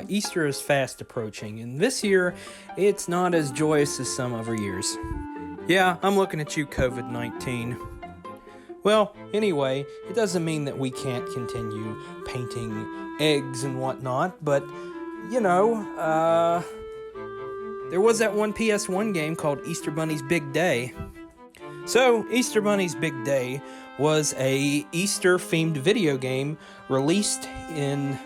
Easter is fast approaching, and this year, it's not as joyous as some other years. Yeah, I'm looking at you, COVID-19. Well, anyway, it doesn't mean that we can't continue painting eggs and whatnot, but, there was that one PS1 game called Easter Bunny's Big Day. So, Easter Bunny's Big Day was a Easter-themed video game released in,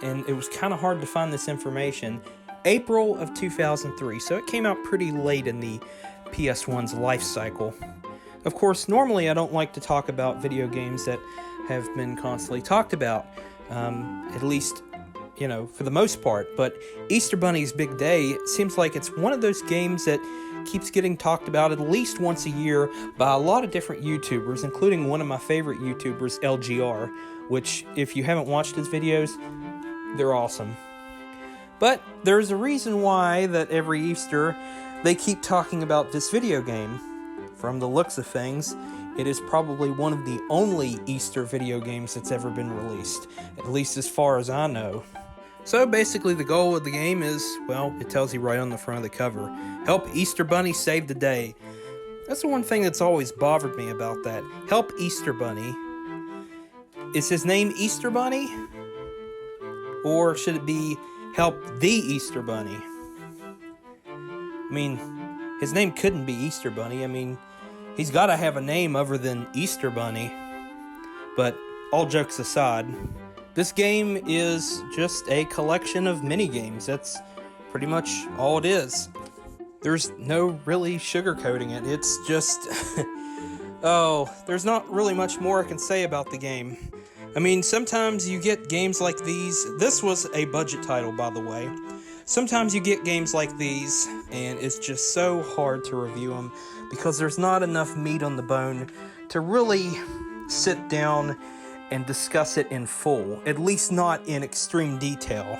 and it was kind of hard to find this information, April of 2003. So it came out pretty late in the PS1's life cycle. Of course, normally I don't like to talk about video games that have been constantly talked about, at least, for the most part. But Easter Bunny's Big Day seems like it's one of those games that keeps getting talked about at least once a year by a lot of different YouTubers, including one of my favorite YouTubers, LGR, which, if you haven't watched his videos, they're awesome. But there's a reason why that every Easter they keep talking about this video game. From the looks of things, it is probably one of the only Easter video games that's ever been released, at least as far as I know. So basically the goal of the game is, well, it tells you right on the front of the cover, help Easter Bunny save the day. That's the one thing that's always bothered me about that. Help Easter Bunny. Is his name Easter Bunny? Or should it be help the Easter Bunny? I mean, his name couldn't be Easter Bunny. I mean, he's got to have a name other than Easter Bunny. But all jokes aside, this game is just a collection of mini-games. That's pretty much all it is. There's no really sugarcoating it. It's just... there's not really much more I can say about the game. I mean, sometimes you get games like these. This was a budget title, by the way. Sometimes you get games like these, and it's just so hard to review them because there's not enough meat on the bone to really sit down and discuss it in full, at least not in extreme detail.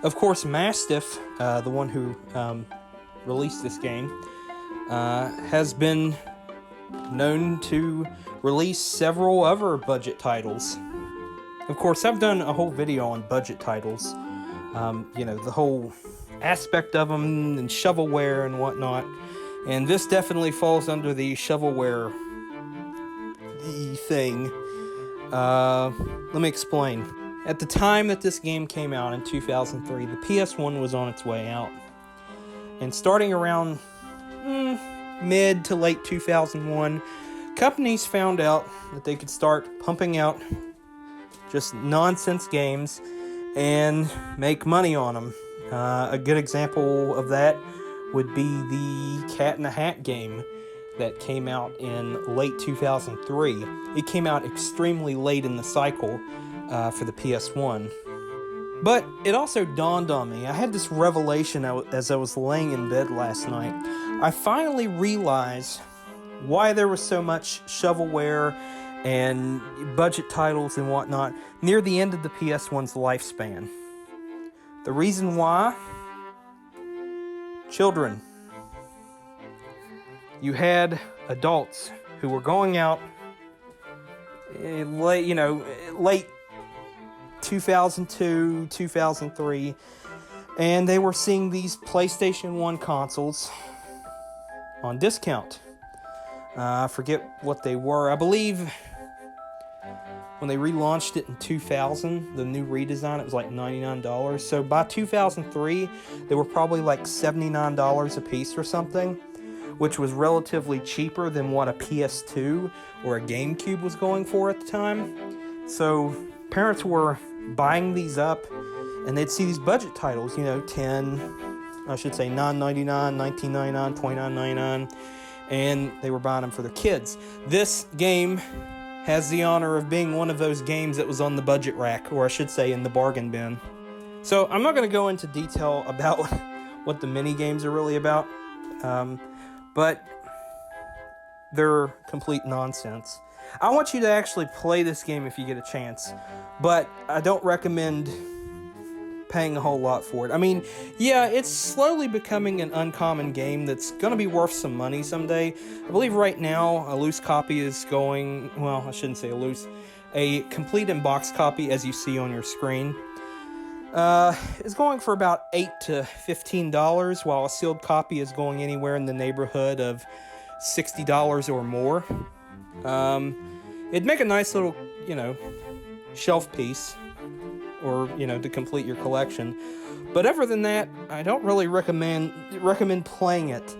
Of course, Mastiff, the one who released this game, has been known to release several other budget titles. Of course, I've done a whole video on budget titles, the whole aspect of them and shovelware and whatnot, and this definitely falls under the shovelware thing. Let me explain. At the time that this game came out in 2003, the PS1 was on its way out. And starting around mid to late 2001, companies found out that they could start pumping out just nonsense games and make money on them. A good example of that would be the Cat in the Hat game that came out in late 2003. It came out extremely late in the cycle for the PS1. But it also dawned on me. I had this revelation as I was laying in bed last night. I finally realized why there was so much shovelware and budget titles and whatnot near the end of the PS1's lifespan. The reason why? Children. You had adults who were going out late 2002, 2003, and they were seeing these PlayStation 1 consoles on discount. I forget what they were. I believe when they relaunched it in 2000, the new redesign, it was like $99. So by 2003, they were probably like $79 a piece or something, which was relatively cheaper than what a PS2 or a GameCube was going for at the time. So parents were buying these up, and they'd see these budget titles, $9.99, $19.99, $29.99, and they were buying them for their kids. This game has the honor of being one of those games that was on the budget rack, or I should say in the bargain bin. So I'm not going to go into detail about what the mini games are really about, but they're complete nonsense. I want you to actually play this game if you get a chance, but I don't recommend paying a whole lot for it. I mean, yeah, it's slowly becoming an uncommon game that's going to be worth some money someday. I believe right now a loose copy is going, well, I shouldn't say a complete in-box copy, as you see on your screen. It's going for about $8 to $15, while a sealed copy is going anywhere in the neighborhood of $60 or more. It'd make a nice little, shelf piece, or, to complete your collection. But other than that, I don't really recommend playing it.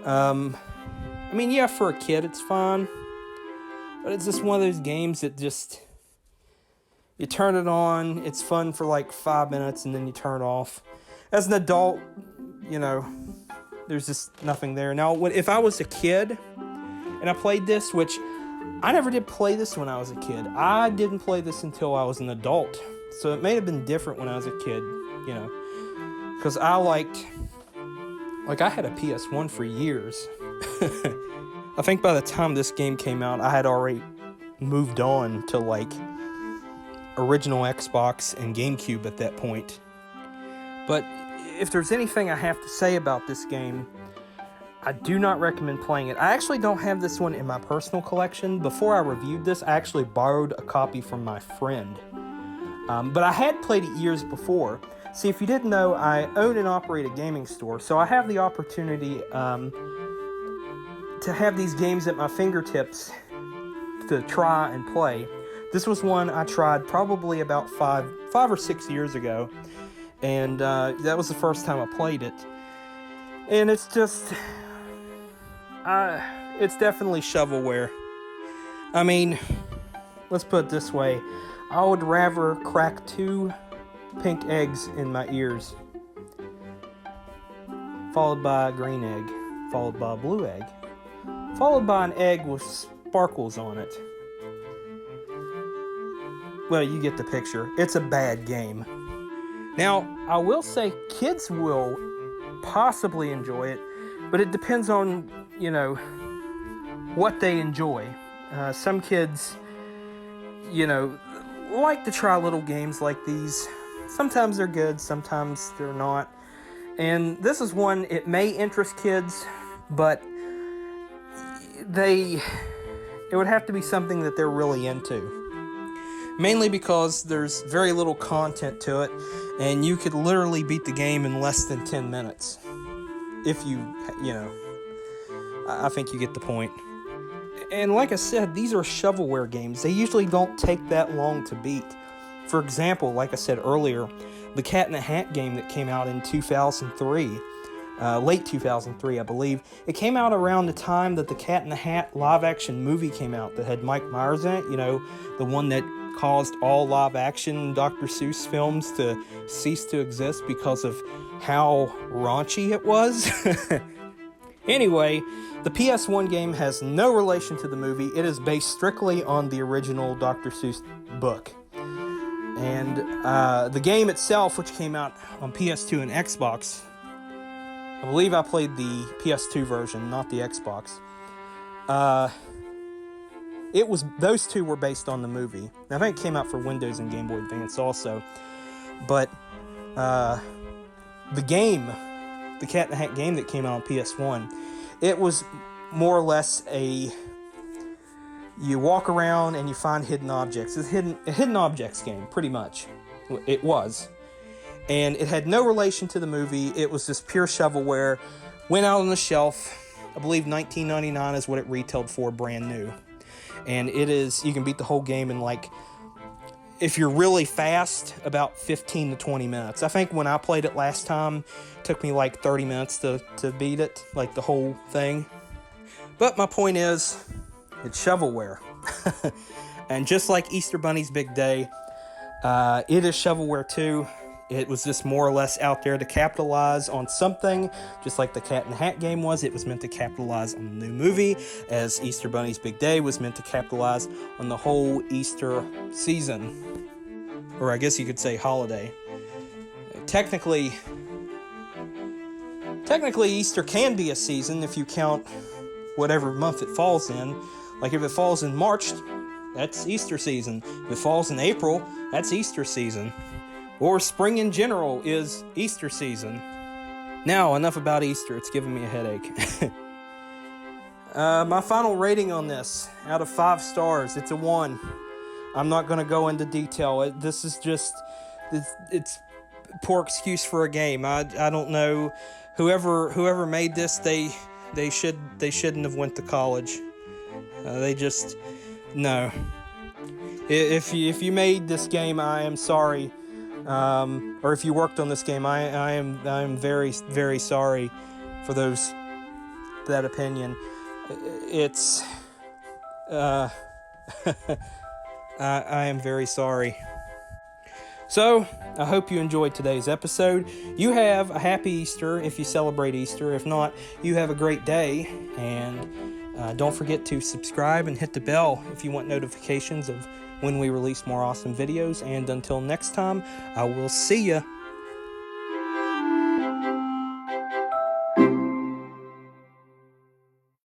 Yeah, for a kid, it's fine. But it's just one of those games that just... You turn it on, it's fun for like 5 minutes, and then you turn it off. As an adult, there's just nothing there. Now, if I was a kid, and I played this, which I never did play this when I was a kid. I didn't play this until I was an adult. So it may have been different when I was a kid, Because I had a PS1 for years. I think by the time this game came out, I had already moved on to, original Xbox and GameCube at that point. But if there's anything I have to say about this game, I do not recommend playing it. I actually don't have this one in my personal collection. Before I reviewed this, I actually borrowed a copy from my friend. But I had played it years before. See, if you didn't know, I own and operate a gaming store, so I have the opportunity to have these games at my fingertips to try and play. This was one I tried probably about five or 6 years ago, and that was the first time I played it. And it's just, it's definitely shovelware. Let's put it this way: I would rather crack 2 pink eggs in my ears, followed by a green egg, followed by a blue egg, followed by an egg with sparkles on it. Well, you get the picture. It's a bad game. Now, I will say kids will possibly enjoy it, but it depends on, what they enjoy. Some kids, like to try little games like these. Sometimes they're good, sometimes they're not. And this is one, it may interest kids, but it would have to be something that they're really into. Mainly because there's very little content to it, and you could literally beat the game in less than 10 minutes. If I think you get the point. And like I said, these are shovelware games. They usually don't take that long to beat. For example, like I said earlier, the Cat in the Hat game that came out in 2003, late 2003, I believe. It came out around the time that the Cat in the Hat live-action movie came out that had Mike Myers in it, the one that caused all live-action Dr. Seuss films to cease to exist because of how raunchy it was. Anyway, the PS1 game has no relation to the movie. It is based strictly on the original Dr. Seuss book. And the game itself, which came out on PS2 and Xbox, I believe I played the PS2 version, not the Xbox. Those two were based on the movie. Now, I think it came out for Windows and Game Boy Advance also. But the game, the Cat in the Hat game that came out on PS1, it was more or less you walk around and you find hidden objects. It's a hidden objects game, pretty much. It was. And it had no relation to the movie. It was just pure shovelware. Went out on the shelf. I believe $19.99 is what it retailed for, brand new. And you can beat the whole game in if you're really fast, about 15 to 20 minutes. I think when I played it last time, it took me 30 minutes to beat it, the whole thing. But my point is, it's shovelware. And just like Easter Bunny's Big Day, it is shovelware too. It was just more or less out there to capitalize on something, just like the Cat in the Hat game was. It was meant to capitalize on the new movie, as Easter Bunny's Big Day was meant to capitalize on the whole Easter season. Or I guess you could say holiday. Technically, Easter can be a season if you count whatever month it falls in. Like if it falls in March, that's Easter season. If it falls in April, that's Easter season. Or spring in general is Easter season. Now, enough about Easter. It's giving me a headache. My final rating on this, out of 5 stars, it's a 1. I'm not going to go into detail. This is just... It's poor excuse for a game. I don't know. Whoever made this, they shouldn't have went to college. They just no. If you made this game, I am sorry. Or if you worked on this game, I am very, very sorry for that opinion. It's I am very sorry. So, I hope you enjoyed today's episode. You have a happy Easter if you celebrate Easter. If not, you have a great day. And don't forget to subscribe and hit the bell if you want notifications of when we release more awesome videos. And until next time, I will see ya.